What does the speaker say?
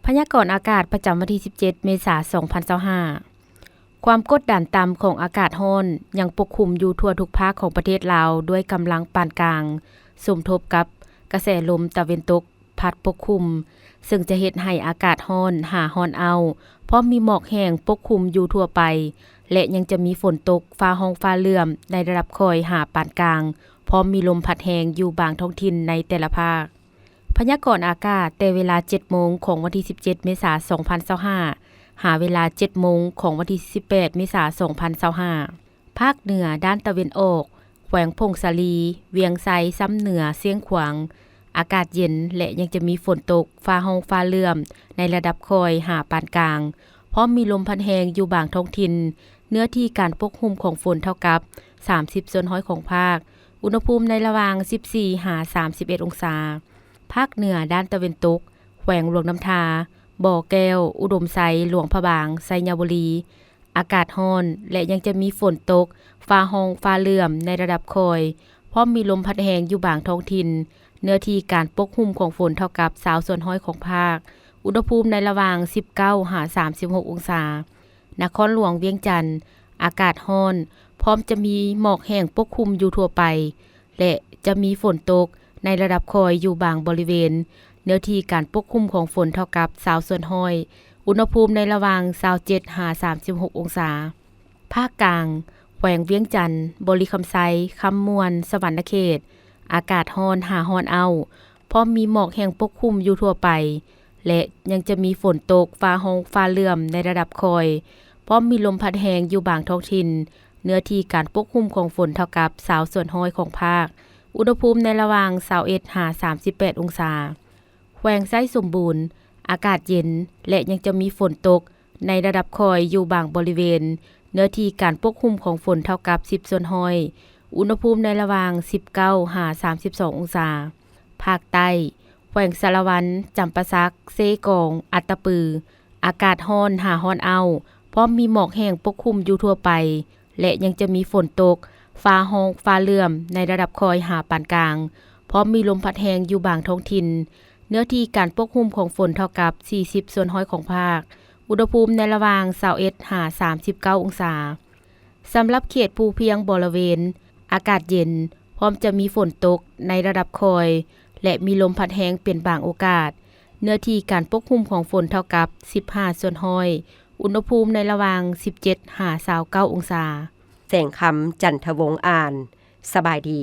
พยากรณ์อากาศประจำวันที่ 17 เมษายน 2025 ความกดดันต่ำของอากาศร้อนยังปกคลุมอยู่ทั่วทุกภาคของประเทศลาวด้วยกำลังปานกลางสมทบกับกระแสลมตะวันตกพัดปกคลุมซึ่งจะเฮ็ดให้อากาศร้อนหาร้อนเอาเพราะมีหมอกแห้งปกคลุมอยู่ทั่วไปและยังจะมีฝนตกฟ้าร้องฟ้าเหลื่อมในระดับค่อยหาปานกลางพร้อมมีลมพัดแรงอยู่บางท้องถิ่นในแต่ละภาคพยากรณ์อากาศแต่เวลา 7 โมงของวันที่ 17 เมษายน 2025 หาเวลา 7 โมงของวันที่ 18 เมษายน 2025 ภาคเหนือด้านตะวันออกแขวงพงสาลี เวียงไซซ้ำเหนือเสียงขวางอากาศเย็นและยังจะมีฝนตกฟ้าร้องฟ้าเหลื่อมในระดับค่อยหาปานกลางพร้อมมีลมพัดแรงอยู่บางท้องถิ่นเนื้อที่การปกคลุมของฝนเท่ากับ 30% ของภาคอุณหภูมิในระหว่าง 14-31 องศาภาคเหนือด้านตะวันตกแขวงหลวงน้ำทาบ่อแก้วอุดมไซหลวงพระบางไซญบุรีอากาศร้อนและยังจะมีฝนตกฟ้าร้องฟ้าเหลื่อมในระดับค่อยพร้อมมีลมพัดแรงอยู่บางท้องถิ่นเนื้อที่การปกคลุมของฝนเท่ากับ 20% ของภาคอุณหภูมิในระหว่าง 19-36 องศานครหลวงเวียงจันทน์อากาศร้อนพร้อมจะมีหมอกแห้งปกคลุมอยู่ทั่วไปและจะมีฝนตกในระดับค่อยอยู่บางบริเวณเนื้อที่การปกคลุมของฝนเท่ากับ 20% อุณหภูมิในระหว่าง 27-36 องศาภาคกลางแขวงเวียงจันทน์บริคำไซคำมวนสวรรณเขตอากาศร้อนหาร้อนเอาพร้อมมีหมอกแห้งปกคลุมอยู่ทั่วไปและยังจะมีฝนตกฟ้าร้องฟ้าเหลื่อมในระดับค่อยพร้อมมีลมพัดแรงอยู่บางท้องถิ่นเนื้อที่การปกคลุมของฝนเท่ากับ 20% ของภาคอุณหภูมิในระหว่าง 21-38 องศาแขวงไซสมบูรณ์อากาศเย็นและยังจะมีฝนตกในระดับค่อยอยู่บางบริเวณเนื้อที่การปกคลุมของฝนเท่ากับ 10% อุณหภูมิในระหว่าง 19-32 องศาภาคใต้แขวงสารวันจำปาสักเซกองอัตตปืออากาศร้อนหาร้อนเอาพร้อมมีหมอกแห้งปกคลุมอยู่ทั่วไปและยังจะมีฝนตกฟ้าร้องฟ้าเหลื่อมในระดับค่อยหาปานกลางพร้อมมีลมพัดแรงอยู่บางท้องถิ่นเนื้อที่การปกคลุมของฝนเท่ากับ 40% ของภาคอุณหภูมิในระหว่าง 21-39 องศาสำหรับเขตภูเพียงบริเวณอากาศเย็นพร้อมจะมีฝนตกในระดับค่อยและมีลมพัดแรงเป็นบางโอกาสเนื้อที่การปกคลุมของฝนเท่ากับ 15% อุณหภูมิในระหว่าง 17-29 องศาแสงคำจันทวงศ์อ่านสบายดี